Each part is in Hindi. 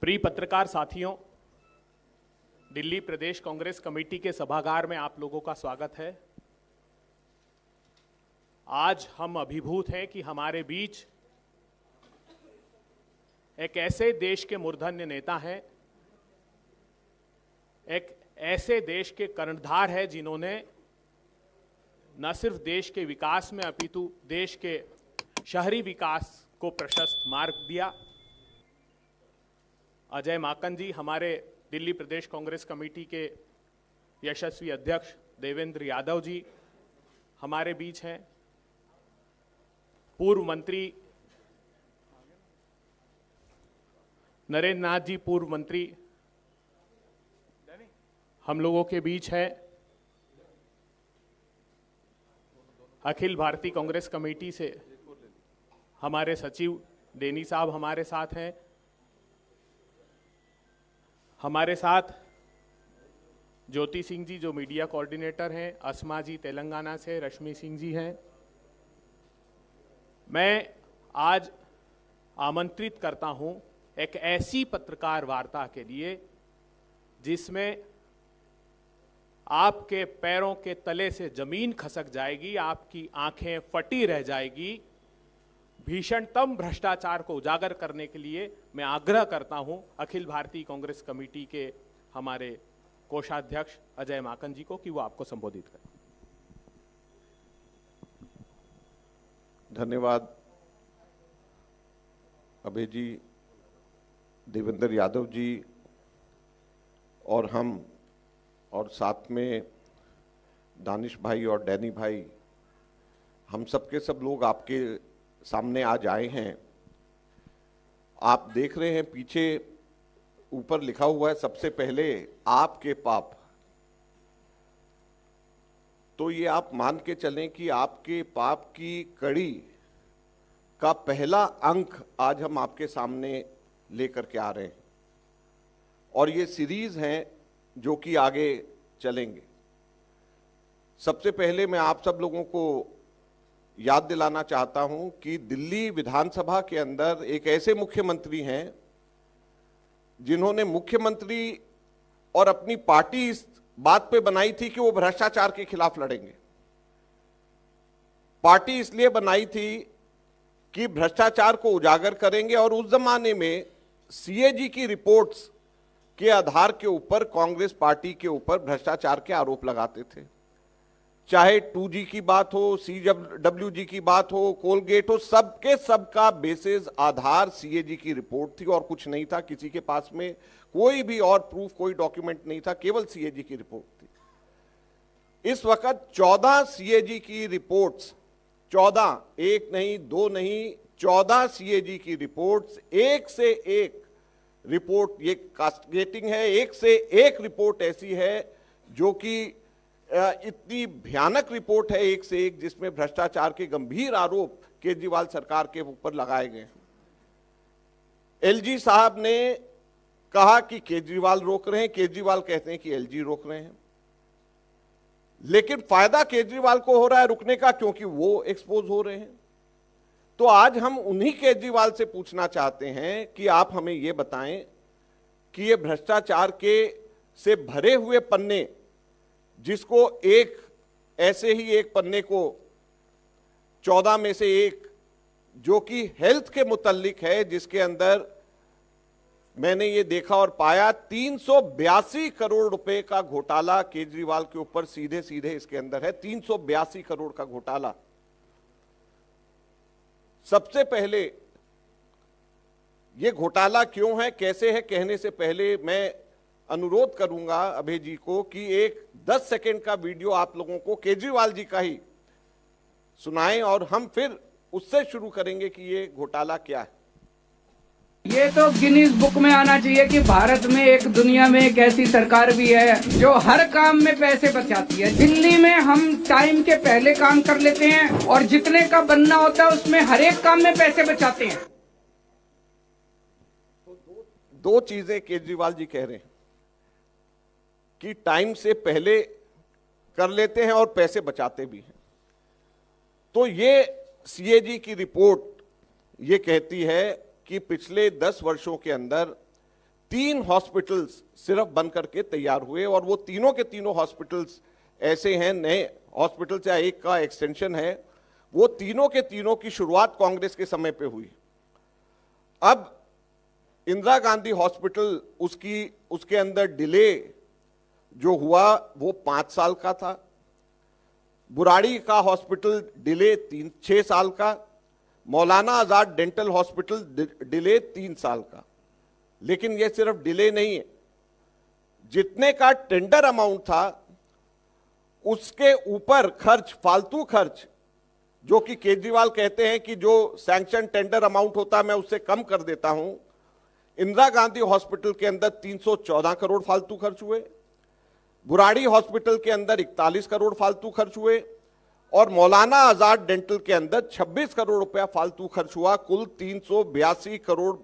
प्रिय पत्रकार साथियों, दिल्ली प्रदेश कांग्रेस कमेटी के सभागार में आप लोगों का स्वागत है। आज हम अभिभूत हैं कि हमारे बीच एक ऐसे देश के मूर्धन्य नेता हैं, एक ऐसे देश के कर्णधार हैं जिन्होंने न सिर्फ देश के विकास में अपितु देश के शहरी विकास को प्रशस्त मार्ग दिया। अजय माकन जी, हमारे दिल्ली प्रदेश कांग्रेस कमेटी के यशस्वी अध्यक्ष देवेंद्र यादव जी हमारे बीच हैं। पूर्व मंत्री नरेंद्र नाथ जी, पूर्व मंत्री हम लोगों के बीच है। अखिल भारतीय कांग्रेस कमेटी से हमारे सचिव डेनी साहब हमारे साथ हैं। हमारे साथ ज्योति सिंह जी जो मीडिया कोऑर्डिनेटर हैं, अस्मा जी तेलंगाना से, रश्मि सिंह जी हैं। मैं आज आमंत्रित करता हूं एक ऐसी पत्रकार वार्ता के लिए जिसमें आपके पैरों के तले से जमीन खसक जाएगी, आपकी आंखें फटी रह जाएगी। भीषणतम भ्रष्टाचार को उजागर करने के लिए मैं आग्रह करता हूं अखिल भारतीय कांग्रेस कमेटी के हमारे कोषाध्यक्ष अजय माकन जी को कि वो आपको संबोधित करें। धन्यवाद अभय जी, देवेंद्र यादव जी और हम और साथ में दानिश भाई और डैनी भाई, हम सबके सब लोग आपके सामने आज आए हैं। आप देख रहे हैं पीछे ऊपर लिखा हुआ है सबसे पहले आपके पाप। तो ये आप मान के चलें कि आपके पाप की कड़ी का पहला अंक आज हम आपके सामने लेकर के आ रहे हैं और ये सीरीज हैं जो कि आगे चलेंगे। सबसे पहले मैं आप सब लोगों को याद दिलाना चाहता हूं कि दिल्ली विधानसभा के अंदर एक ऐसे मुख्यमंत्री हैं जिन्होंने मुख्यमंत्री और अपनी पार्टी इस बात पे बनाई थी कि वो भ्रष्टाचार के खिलाफ लड़ेंगे। पार्टी इसलिए बनाई थी कि भ्रष्टाचार को उजागर करेंगे और उस जमाने में सीएजी की रिपोर्ट्स के आधार के ऊपर कांग्रेस पार्टी के ऊपर भ्रष्टाचार के आरोप लगाते थे। चाहे 2G की बात हो, CWG की बात हो, कोलगेट हो, सबके सबका बेसिस आधार सीएजी की रिपोर्ट थी और कुछ नहीं था। किसी के पास में कोई भी और प्रूफ, कोई डॉक्यूमेंट नहीं था, केवल सीएजी की रिपोर्ट थी। इस वक्त 14 सीएजी की रिपोर्ट्स, 14, एक नहीं, दो नहीं, 14 सीएजी की रिपोर्ट्स, एक से एक रिपोर्ट ये कास्टिगेटिंग है। एक से एक रिपोर्ट ऐसी है जो कि इतनी भयानक रिपोर्ट है, एक से एक, जिसमें भ्रष्टाचार के गंभीर आरोप केजरीवाल सरकार के ऊपर लगाए गए। एलजी साहब ने कहा कि केजरीवाल रोक रहे हैं, केजरीवाल कहते हैं कि एलजी रोक रहे हैं, लेकिन फायदा केजरीवाल को हो रहा है रुकने का क्योंकि वो एक्सपोज हो रहे हैं। तो आज हम उन्हीं केजरीवाल से पूछना चाहते हैं कि आप हमें ये बताएं कि ये भ्रष्टाचार के से भरे हुए पन्ने, जिसको एक ऐसे ही एक पन्ने को 14 में से एक जो कि हेल्थ के मुतल्लिक है, जिसके अंदर मैंने ये देखा और पाया 382 करोड़ रुपए का घोटाला केजरीवाल के ऊपर सीधे सीधे इसके अंदर है। 382 करोड़ का घोटाला। सबसे पहले ये घोटाला क्यों है, कैसे है, कहने से पहले मैं अनुरोध करूंगा अभय जी को कि एक 10 सेकंड का वीडियो आप लोगों को केजरीवाल जी का ही सुनाएं और हम फिर उससे शुरू करेंगे कि ये घोटाला क्या है। ये तो गिनीज बुक में आना चाहिए कि भारत में एक दुनिया में एक ऐसी सरकार भी है जो हर काम में पैसे बचाती है। दिल्ली में हम टाइम के पहले काम कर लेते हैं और जितने का बनना होता है उसमें हर एक काम में पैसे बचाते हैं। दो चीजें केजरीवाल जी कह रहे हैं कि टाइम से पहले कर लेते हैं और पैसे बचाते भी हैं। तो ये सीएजी की रिपोर्ट ये कहती है कि पिछले 10 वर्षों के अंदर 3 हॉस्पिटल्स सिर्फ बन करके तैयार हुए, और वो तीनों के तीनों हॉस्पिटल्स ऐसे हैं, नए हॉस्पिटल्स या एक का एक्सटेंशन है। वो तीनों के तीनों की शुरुआत कांग्रेस के समय पे हुई। अब इंदिरा गांधी हॉस्पिटल उसके अंदर डिले जो हुआ वो 5 साल का था। बुराड़ी का हॉस्पिटल डिले 6 साल का, Maulana Azad dental hospital delay 3 साल का। लेकिन यह सिर्फ डिले नहीं है, जितने का टेंडर अमाउंट था उसके ऊपर खर्च, फालतू खर्च, जो कि केजरीवाल कहते हैं कि जो सैंक्शन टेंडर अमाउंट होता है मैं उससे कम कर देता हूं। इंदिरा गांधी हॉस्पिटल के अंदर 314 करोड़ फालतू खर्च हुए, बुराड़ी हॉस्पिटल के अंदर 41 करोड़ फालतू खर्च हुए, और मौलाना आजाद डेंटल के अंदर 26 करोड़ रुपया फालतू खर्च हुआ। कुल 382 करोड़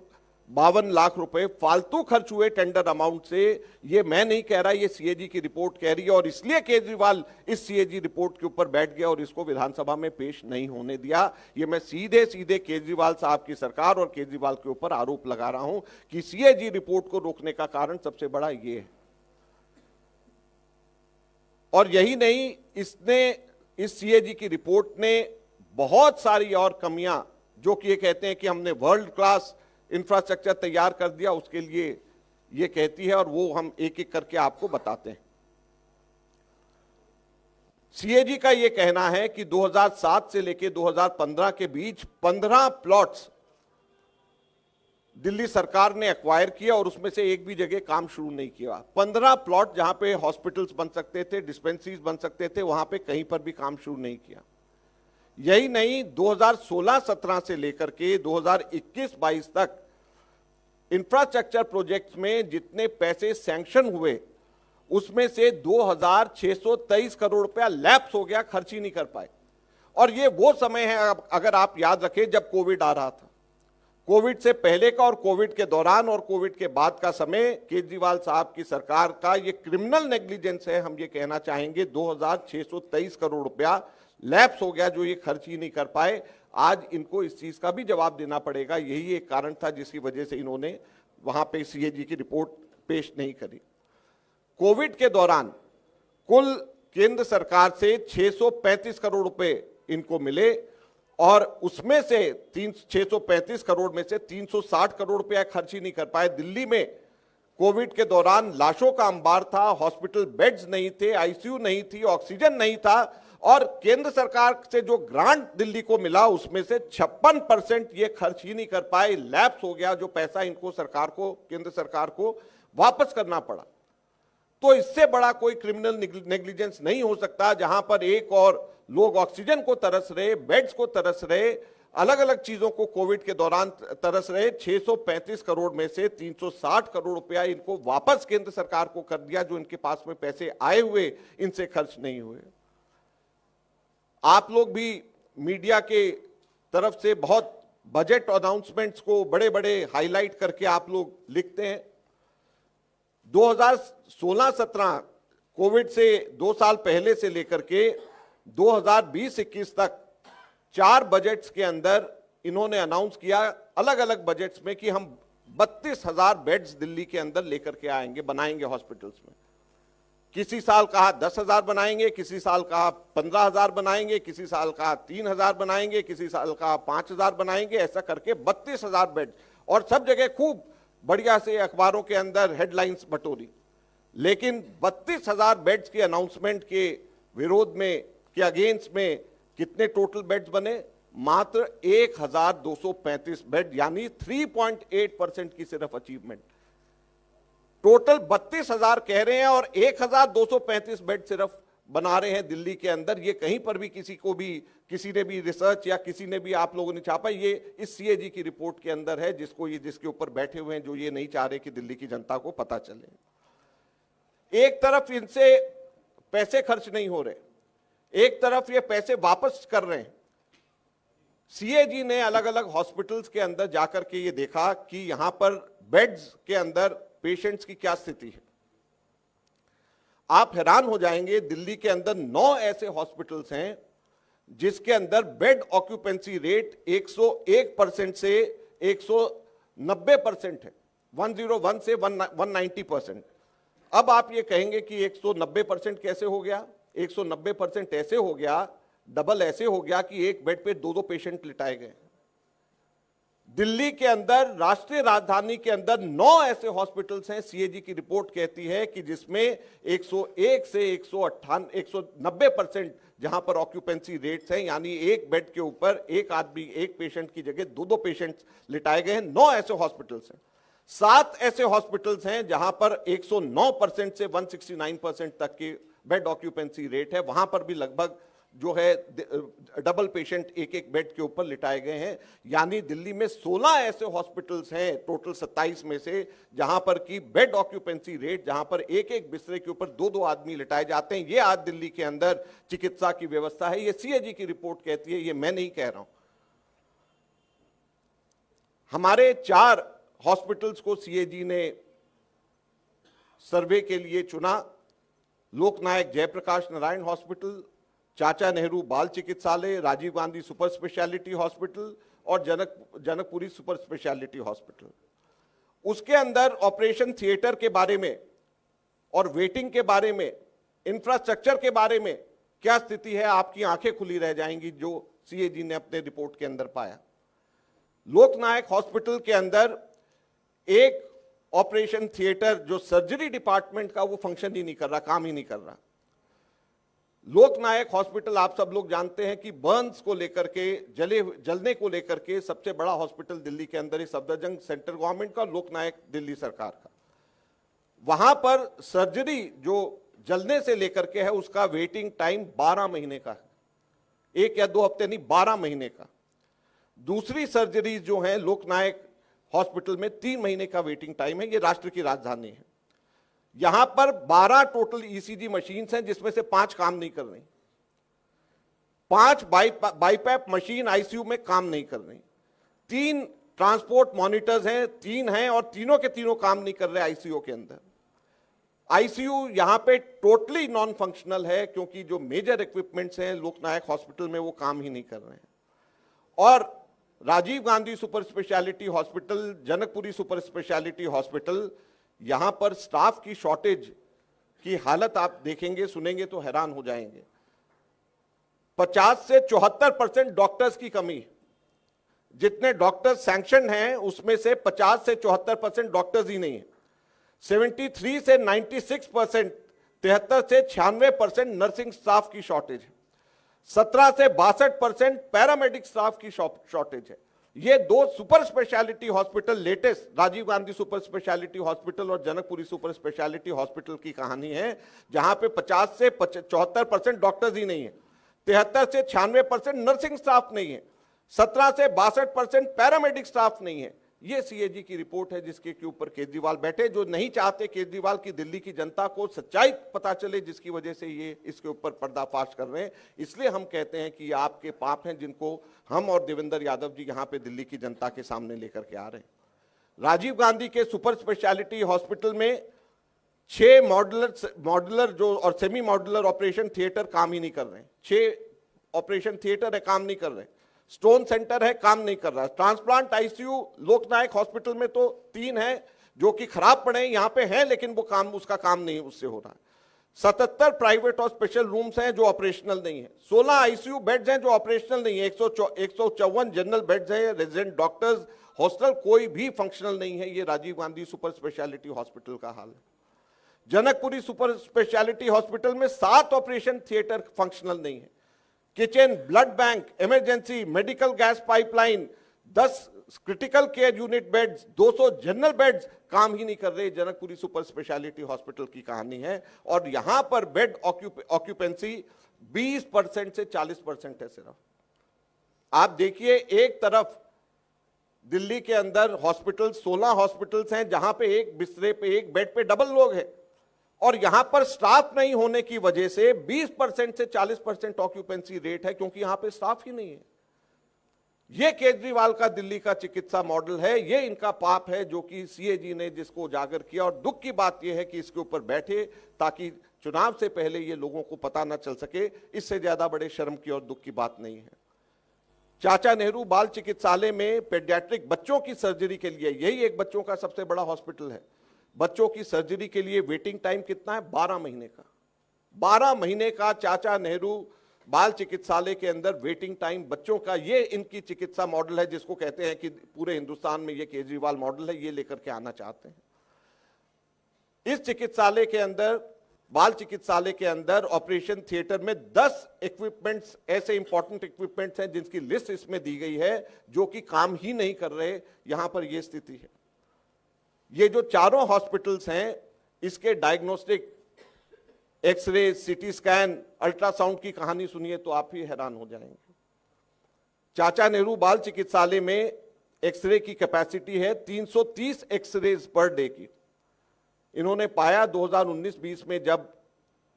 52 लाख रुपए फालतू खर्च हुए टेंडर अमाउंट से। ये मैं नहीं कह रहा, ये सीएजी की रिपोर्ट कह रही है, और इसलिए केजरीवाल इस सीएजी रिपोर्ट के ऊपर बैठ गया और इसको विधानसभा में पेश नहीं होने दिया। ये मैं सीधे सीधे केजरीवाल साहब की सरकार और केजरीवाल के ऊपर आरोप लगा रहा हूं कि सीएजी रिपोर्ट को रोकने का कारण सबसे बड़ा ये है। और यही नहीं, इस सीएजी की रिपोर्ट ने बहुत सारी और कमियां, जो कि ये कहते हैं कि हमने वर्ल्ड क्लास इंफ्रास्ट्रक्चर तैयार कर दिया, उसके लिए ये कहती है, और वो हम एक एक करके आपको बताते हैं। सीएजी का ये कहना है कि 2007 से लेकर 2015 के बीच 15 प्लॉट्स दिल्ली सरकार ने एक्वायर किया और उसमें से एक भी जगह काम शुरू नहीं किया। 15 प्लॉट जहां पे हॉस्पिटल्स बन सकते थे, डिस्पेंसरीज बन सकते थे, वहां पे कहीं पर भी काम शुरू नहीं किया। यही नहीं, 2016-17 से लेकर के 2021-22 तक इंफ्रास्ट्रक्चर प्रोजेक्ट्स में जितने पैसे सैंक्शन हुए उसमें से 2623 करोड़ रुपया लैप्स हो गया, खर्च ही नहीं कर पाए। और ये वो समय है, अगर आप याद रखें, जब कोविड आ रहा था। कोविड से पहले का और कोविड के दौरान और कोविड के बाद का समय केजरीवाल साहब की सरकार का ये क्रिमिनल नेग्लिजेंस है, हम ये कहना चाहेंगे। 2623 करोड़ रुपया लैप्स हो गया, जो ये खर्च ही नहीं कर पाए। आज इनको इस चीज का भी जवाब देना पड़ेगा। यही एक कारण था जिसकी वजह से इन्होंने वहां पे सीएजी की रिपोर्ट पेश नहीं करी। कोविड के दौरान कुल केंद्र सरकार से 635 करोड़ रुपए इनको मिले, और उसमें से 635 करोड़ में से 360 करोड़ रुपया खर्च ही नहीं कर पाए। दिल्ली में कोविड के दौरान लाशों का अंबार था, हॉस्पिटल बेड्स नहीं थे, आईसीयू नहीं थी, ऑक्सीजन नहीं था, और केंद्र सरकार से जो ग्रांट दिल्ली को मिला उसमें से 56% ये खर्च ही नहीं कर पाए। लैप्स हो गया, जो पैसा इनको केंद्र सरकार को वापस करना पड़ा। तो इससे बड़ा कोई क्रिमिनल नेग्लिजेंस नहीं हो सकता, जहां पर एक और लोग ऑक्सीजन को तरस रहे, बेड्स को तरस रहे, अलग अलग चीजों को कोविड के दौरान तरस रहे। 635 करोड़ में से 360 करोड़ रुपया इनको वापस केंद्र सरकार को कर दिया, जो इनके पास में पैसे आए हुए इनसे खर्च नहीं हुए। आप लोग भी मीडिया के तरफ से बहुत बजट अनाउंसमेंट्स को बड़े बड़े हाईलाइट करके आप लोग लिखते हैं। 2016-17 कोविड से 2 साल पहले से लेकर के 2020-21 तक 4 बजट्स के अंदर इन्होंने अनाउंस किया, अलग अलग बजट्स में, कि हम 32,000 बेड्स दिल्ली के अंदर लेकर के आएंगे, बनाएंगे हॉस्पिटल्स में। किसी साल कहा 10,000 बनाएंगे, किसी साल कहा 15,000 बनाएंगे, किसी साल कहा 3,000 बनाएंगे, किसी साल कहा 5,000 बनाएंगे, ऐसा करके 32,000 बेड, और सब जगह खूब बढ़िया से अखबारों के अंदर हेडलाइंस बटोरी। लेकिन 32,000 बेड्स के अनाउंसमेंट के विरोध में, के अगेंस्ट में कितने टोटल बेड्स बने? मात्र 1,235 बेड, यानी 3.8% की सिर्फ अचीवमेंट। टोटल 32,000 कह रहे हैं और 1,235 बेड सिर्फ बना रहे हैं दिल्ली के अंदर। ये कहीं पर भी किसी ने भी रिसर्च या किसी ने भी आप लोगों ने छापा, ये इस सीएजी की रिपोर्ट के अंदर है, जिसके ऊपर बैठे हुए हैं, जो ये नहीं चाह रहे कि दिल्ली की जनता को पता चले। एक तरफ इनसे पैसे खर्च नहीं हो रहे, एक तरफ ये पैसे वापस कर रहे हैं। सीएजी ने अलग अलग हॉस्पिटल्स के अंदर जाकर के ये देखा कि यहां पर बेड्स के अंदर पेशेंट्स की क्या स्थिति है। आप हैरान हो जाएंगे, दिल्ली के अंदर 9 ऐसे हॉस्पिटल्स हैं जिसके अंदर बेड ऑक्यूपेंसी रेट 101% से 190% है, 101 से 190%। अब आप ये कहेंगे कि 190% कैसे हो गया? 190% ऐसे हो गया, डबल ऐसे हो गया कि एक बेड पे 2-2 पेशेंट लिटाए गए। दिल्ली के अंदर, राष्ट्रीय राजधानी के अंदर 9 ऐसे हॉस्पिटल्स हैं, सीएजी की रिपोर्ट कहती है कि जिसमें 101 से 190% जहां पर ऑक्यूपेंसी रेट्स हैं, यानी एक बेड के ऊपर एक आदमी, एक पेशेंट की जगह 2-2 पेशेंट लिटाए गए हैं। 9 ऐसे हॉस्पिटल्स हैं। 7 ऐसे हॉस्पिटल्स हैं जहां पर 109% से 169% तक की बेड ऑक्यूपेंसी रेट है, वहां पर भी लगभग जो है डबल पेशेंट एक एक बेड के ऊपर लिटाए गए हैं। यानी दिल्ली में 16 ऐसे हॉस्पिटल्स हैं टोटल 27 में से जहां पर की बेड ऑक्यूपेंसी रेट, जहां पर एक एक बिस्तरे के ऊपर 2-2 आदमी लिटाए जाते हैं। ये आज दिल्ली के अंदर चिकित्सा की व्यवस्था है। ये सीएजी की रिपोर्ट कहती है, ये मैं नहीं कह रहा हूं। हमारे 4 हॉस्पिटल्स को सीएजी ने सर्वे के लिए चुना। लोकनायक जयप्रकाश नारायण हॉस्पिटल, चाचा Nehru Bal Chikitsalaya, Rajiv Gandhi super speciality hospital और जनकपुरी सुपर स्पेशलिटी हॉस्पिटल। उसके अंदर ऑपरेशन थिएटर के बारे में और वेटिंग के बारे में, इंफ्रास्ट्रक्चर के बारे में क्या स्थिति है, आपकी आंखें खुली रह जाएंगी जो सीएजी ने अपने रिपोर्ट के अंदर पाया। लोकनायक हॉस्पिटल के अंदर एक ऑपरेशन थिएटर जो सर्जरी डिपार्टमेंट का, वो फंक्शन ही नहीं कर रहा, काम ही नहीं कर रहा। लोकनायक हॉस्पिटल, आप सब लोग जानते हैं कि बर्न्स को लेकर के, जलने को लेकर के सबसे बड़ा हॉस्पिटल दिल्ली के अंदर है, सफदरजंग सेंट्रल गवर्नमेंट का, लोकनायक दिल्ली सरकार का। वहां पर सर्जरी जो जलने से लेकर के है, उसका वेटिंग टाइम 12 महीने का है, 1 या 2 हफ्ते नहीं, 12 महीने का। दूसरी सर्जरी जो है लोकनायक हॉस्पिटल में 3 महीने का वेटिंग टाइम है। ये राष्ट्र की राजधानी है। यहां पर 12 टोटल ईसीजी मशीन्स हैं, जिसमें से 5 काम नहीं कर रही। 5 बाईपैप मशीन आईसीयू में काम नहीं कर रही। 3 ट्रांसपोर्ट मॉनिटर्स हैं, 3 हैं और तीनों के तीनों काम नहीं कर रहे आईसीयू के अंदर। आईसीयू यहां पे टोटली नॉन फंक्शनल है, क्योंकि जो मेजर इक्विपमेंट्स हैं लोकनायक हॉस्पिटल में वो काम ही नहीं कर रहे हैं। और Rajiv Gandhi super speciality hospital, Janakpuri super speciality hospital, यहां पर स्टाफ की शॉर्टेज की हालत आप देखेंगे, सुनेंगे तो हैरान हो जाएंगे। 50 से 74% डॉक्टर्स की कमी। जितने डॉक्टर्स सैंक्शन हैं उसमें से 50 से 74% डॉक्टर्स ही नहीं है। 73 से 96%, 73 से 96% नर्सिंग स्टाफ की शॉर्टेज है। 17 से 62% पैरामेडिक स्टाफ की शॉर्टेज है। ये 2 super speciality hospital latest, Rajiv Gandhi super speciality hospital और जनकपुरी सुपर स्पेशलिटी हॉस्पिटल की कहानी है, जहां पे 50 से 74% डॉक्टर्स ही नहीं है, 73 से 96% नर्सिंग स्टाफ नहीं है, 17 से 62% पैरामेडिक स्टाफ नहीं है। ये सीएजी की रिपोर्ट है, जिसके के ऊपर केजरीवाल बैठे, जो नहीं चाहते केजरीवाल की दिल्ली की जनता को सच्चाई पता चले, जिसकी वजह से ये इसके ऊपर पर्दाफाश कर रहे हैं। इसलिए हम कहते हैं कि ये आपके पाप हैं, जिनको हम और देवेंद्र यादव जी यहां पे दिल्ली की जनता के सामने लेकर के आ रहे हैं। राजीव गांधी के सुपर स्पेशलिटी हॉस्पिटल में 6 मॉड्यूलर जो और सेमी मॉड्यूलर ऑपरेशन थिएटर काम ही नहीं कर रहे हैं। 6 ऑपरेशन थिएटर है, काम नहीं कर रहे। स्टोन सेंटर है, काम नहीं कर रहा। ट्रांसप्लांट आईसीयू लोकनायक हॉस्पिटल में तो 3 है जो कि खराब पड़े हैं, यहां पे हैं, लेकिन वो काम, उसका काम नहीं उससे हो रहा है। 77 प्राइवेट और स्पेशल रूम्स हैं जो ऑपरेशनल नहीं है। 16 आईसीयू बेड्स हैं जो ऑपरेशनल नहीं है। 154 जनरल बेड्स हैं, रेजिडेंट डॉक्टर्स हॉस्टल कोई भी फंक्शनल नहीं है। ये Rajiv Gandhi super speciality hospital का हाल है। जनकपुरी सुपर स्पेशलिटी हॉस्पिटल में 7 ऑपरेशन थिएटर फंक्शनल नहीं है। Kitchen, blood bank, emergency, medical gas pipeline, 10 critical care unit beds, 200 general beds काम ही नहीं कर रहे। जनकपुरी सुपर स्पेशलिटी हॉस्पिटल की कहानी है। और यहां पर बेड ऑक्यूपेंसी 20% से 40% है सिर्फ। आप देखिए, एक तरफ दिल्ली के अंदर हॉस्पिटल, 16 हॉस्पिटल्स हैं जहां पे एक बिस्तरे पे, एक बेड पे डबल लोग हैं, और यहां पर स्टाफ नहीं होने की वजह से 20% से 40% ऑक्यूपेंसी रेट है, क्योंकि यहां पे स्टाफ ही नहीं है। ये केजरीवाल का दिल्ली का चिकित्सा मॉडल है, ये इनका पाप है जो कि सीएजी ने जिसको उजागर किया। और दुख की बात यह है कि इसके ऊपर बैठे ताकि चुनाव से पहले ये लोगों को पता ना चल सके। इससे ज्यादा बड़े शर्म की और दुख की बात नहीं है। चाचा नेहरू बाल चिकित्सालय में पेडियाट्रिक बच्चों की सर्जरी के लिए, यही एक बच्चों का सबसे बड़ा हॉस्पिटल है, बच्चों की सर्जरी के लिए वेटिंग टाइम कितना है? 12 महीने का। 12 महीने का चाचा नेहरू बाल चिकित्सालय के अंदर वेटिंग टाइम बच्चों का। ये इनकी चिकित्सा मॉडल है जिसको कहते हैं कि पूरे हिंदुस्तान में ये केजरीवाल मॉडल है, ये लेकर के आना चाहते हैं। इस चिकित्सालय के अंदर, बाल चिकित्सालय के अंदर ऑपरेशन थिएटर में 10 इक्विपमेंट्स, ऐसे इंपॉर्टेंट इक्विपमेंट्स हैं जिनकी लिस्ट इसमें दी गई है, जो कि काम ही नहीं कर रहे। यहां पर यह स्थिति है। ये जो चारों हॉस्पिटल्स हैं, इसके diagnostic, x ray, CT scan, ultrasound की कहानी सुनिए तो आप ही हैरान हो जाएंगे। चाचा नेहरू बाल चिकित्सालय में एक्सरे की कैपेसिटी है 330 एक्सरेज पर डे की। इन्होंने पाया 2019-20 में जब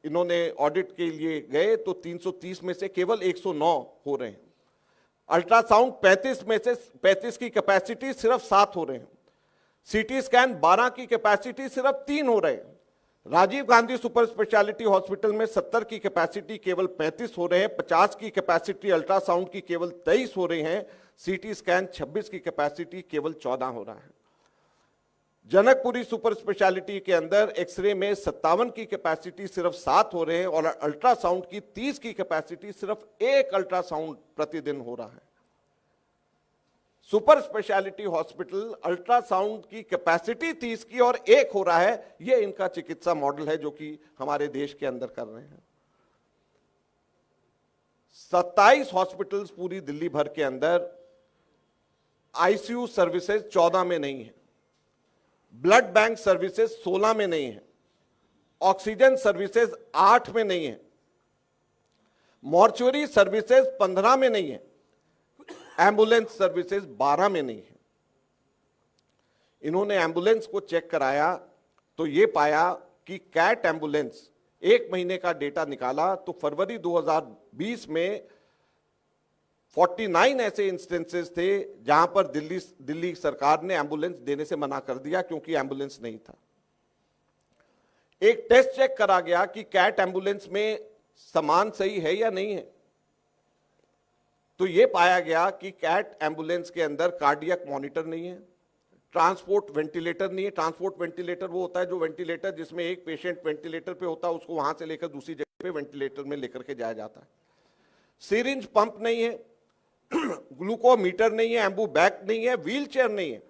इन्होंने ऑडिट के लिए गए तो 330 में से केवल 109 हो रहे हैं। अल्ट्रासाउंड 35 में से 35 की कैपेसिटी सिर्फ 7 हो रहे हैं। सीटी स्कैन 12 की कैपेसिटी सिर्फ 3 हो रहे हैं। Rajiv Gandhi super speciality hospital में 70 की कैपेसिटी केवल 35 हो रहे हैं। 50 की कैपेसिटी अल्ट्रासाउंड की केवल 23 हो रहे हैं। सीटी स्कैन 26 की कैपेसिटी केवल 14 हो रहा है। जनकपुरी सुपर स्पेशलिटी के अंदर एक्सरे में 57 की कैपेसिटी सिर्फ 7 हो रहे हैं और अल्ट्रासाउंड की 30 की कैपेसिटी सिर्फ 1 अल्ट्रासाउंड प्रतिदिन हो रहा है। सुपर स्पेशलिटी हॉस्पिटल अल्ट्रासाउंड की कैपेसिटी 30 की और 1 हो रहा है। यह इनका चिकित्सा मॉडल है जो कि हमारे देश के अंदर कर रहे हैं। 27 हॉस्पिटल्स पूरी दिल्ली भर के अंदर, आईसीयू सर्विसेज 14 में नहीं है, ब्लड बैंक सर्विसेज 16 में नहीं है, ऑक्सीजन सर्विसेज 8 में नहीं है, मॉर्चुरी सर्विसेज 15 में नहीं है, एम्बुलेंस सर्विसेज 12 में नहीं है। इन्होंने एम्बुलेंस को चेक कराया तो यह पाया कि कैट एम्बुलेंस, 1 महीने का डेटा निकाला तो फरवरी 2020 में 49 ऐसे इंस्टेंसेस थे जहां पर दिल्ली सरकार ने एम्बुलेंस देने से मना कर दिया क्योंकि एम्बुलेंस नहीं था। एक टेस्ट चेक करा गया कि कैट एम्बुलेंस में सामान सही है या नहीं है, तो यह पाया गया कि कैट एम्बुलेंस के अंदर कार्डियक मॉनिटर नहीं है, ट्रांसपोर्ट वेंटिलेटर नहीं है। ट्रांसपोर्ट वेंटिलेटर वो होता है जो वेंटिलेटर जिसमें एक पेशेंट वेंटिलेटर पे होता है, उसको वहां से लेकर दूसरी जगह पे वेंटिलेटर में लेकर के जाया जाता है। सिरिंज पंप नहीं है, ग्लूकोमीटर नहीं है, एम्बू बैग नहीं है, व्हील चेयर नहीं है,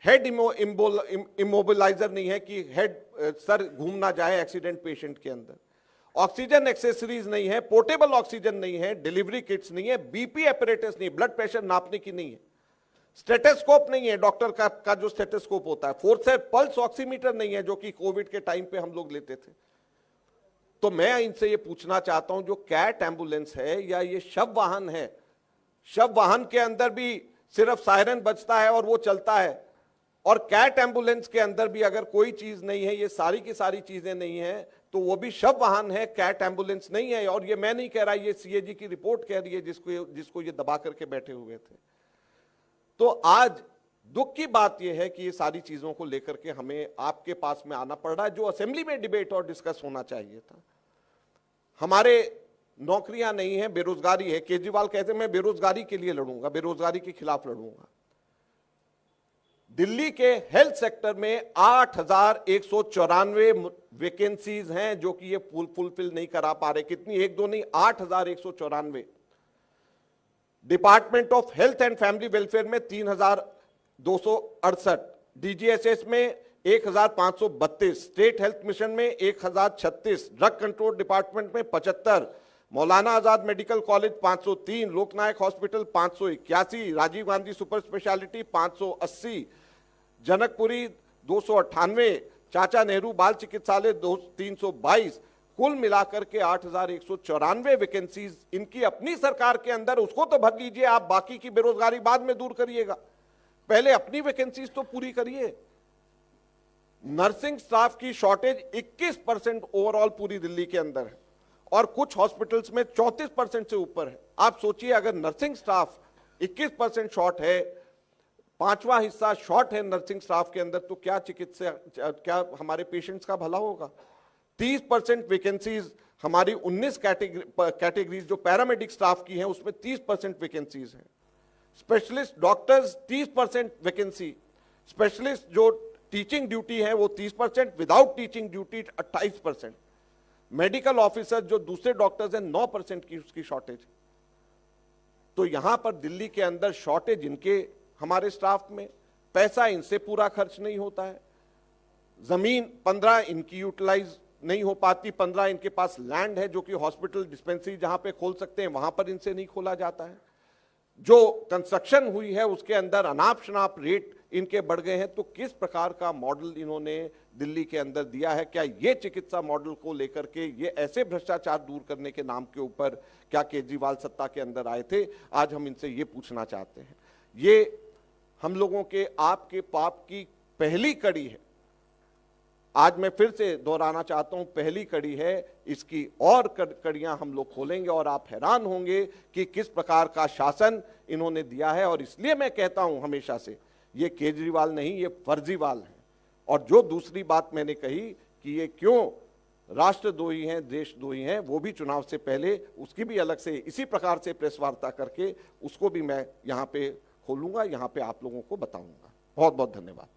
हेड इमोबिलाइजर नहीं है कि हेड सर घूम ना जाए एक्सीडेंट पेशेंट के अंदर, ऑक्सीजन एक्सेसरीज नहीं है, पोर्टेबल ऑक्सीजन नहीं है, डिलीवरी किट्स नहीं है, बीपी एपरेटस नहीं है, ब्लड प्रेशर नापने की नहीं है, स्टेथोस्कोप नहीं है, डॉक्टर का जो स्टेथोस्कोप होता है, फोर्सेप्स पल्स ऑक्सीमीटर नहीं है जो कि कोविड के टाइम पे हम लोग लेते थे। तो मैं इनसे ये पूछना चाहता हूं, जो कैट एम्बुलेंस है या ये शव वाहन है, शव वाहन के अंदर भी सिर्फ सायरन बजता है और वो चलता है, और कैट एम्बुलेंस के अंदर भी अगर कोई चीज नहीं है, ये सारी की सारी चीजें नहीं है, तो वो भी शव वाहन है, कैट एम्बुलेंस नहीं है। और ये मैं नहीं कह रहा, ये सीएजी की रिपोर्ट कह रही है जिसको ये दबा करके बैठे हुए थे। तो आज दुख की बात यह है कि ये सारी चीजों को लेकर के हमें आपके पास में आना पड़ रहा है, जो असेंबली में डिबेट और डिस्कस होना चाहिए था। हमारे नौकरियां नहीं है, बेरोजगारी है। केजरीवाल कहते हैं मैं बेरोजगारी के लिए लड़ूंगा, बेरोजगारी के खिलाफ लड़ूंगा। दिल्ली के हेल्थ सेक्टर में 8,194 वैकेंसीज हैं जो कि ये फुलफिल नहीं करा पा रहे। कितनी? 1 2 नहीं, 8,194। Department of health and family welfare में 3,268, डीजीएचएस में 1,532, स्टेट हेल्थ मिशन में 1,036, ड्रग कंट्रोल डिपार्टमेंट में 75, Maulana Azad medical college 503, Loknayak hospital 581, Rajiv Gandhi super speciality 580, Janakpuri 298, Chacha Nehru Bal चिकित्सालय 322, कुल मिलाकर के 8,194 वैकेंसीज इनकी अपनी सरकार के अंदर। उसको तो भर लीजिए आप, बाकी की बेरोजगारी बाद में दूर करिएगा, पहले अपनी वैकेंसीज तो पूरी करिए। नर्सिंग स्टाफ की शॉर्टेज 21% ओवरऑल पूरी दिल्ली के अंदर है और कुछ हॉस्पिटल्स में 34% से ऊपर है। आप सोचिए, अगर नर्सिंग स्टाफ 21% शॉर्ट है, 5वां हिस्सा शॉर्ट है नर्सिंग स्टाफ के अंदर, तो क्या चिकित्सा, क्या हमारे पेशेंट्स का भला होगा? 30% वैकेंसीज हमारी 19 कैटेगरीज जो पैरामेडिक स्टाफ की हैं उसमें 30% वैकेंसीज हैं। स्पेशलिस्ट डॉक्टर्स 30% वैकेंसी, स्पेशलिस्ट जो टीचिंग ड्यूटी है वो 30%, without teaching duty 28%, medical officer जो दूसरे डॉक्टर्स हैं 9% की उसकी शॉर्टेज। तो यहां पर दिल्ली के अंदर शॉर्टेज इनके हमारे स्टाफ में, पैसा इनसे पूरा खर्च नहीं होता है, जमीन 15 इनकी यूटिलाइज नहीं हो पाती, 15 इनके पास लैंड है जो कि हॉस्पिटल डिस्पेंसरी जहां पे खोल सकते हैं वहां पर इनसे नहीं खोला जाता है, जो कंस्ट्रक्शन हुई है उसके अंदर अनाप शनाप रेट इनके बढ़ गए हैं। तो किस प्रकार का मॉडल इन्होंने दिल्ली के अंदर दिया है? क्या ये चिकित्सा मॉडल को लेकर के ये ऐसे भ्रष्टाचार दूर करने के नाम के ऊपर क्या केजरीवाल सत्ता के अंदर आए थे? आज हम इनसे ये पूछना चाहते हैं। ये हम लोगों के आपके पाप की पहली कड़ी है। आज मैं फिर से दोहराना चाहता हूं, पहली कड़ी है, इसकी और कड़ियां हम लोग खोलेंगे और आप हैरान होंगे कि किस प्रकार का शासन इन्होंने दिया है। और इसलिए मैं कहता हूं हमेशा से, ये केजरीवाल नहीं, ये फर्जीवाल है। और जो दूसरी बात मैंने कही कि ये क्यों राष्ट्रद्रोही हैं, देशद्रोही हैं, वो भी चुनाव से पहले उसकी भी अलग से इसी प्रकार से प्रेस वार्ता करके उसको भी मैं यहाँ पे खोलूंगा, यहाँ पे आप लोगों को बताऊंगा। बहुत बहुत धन्यवाद।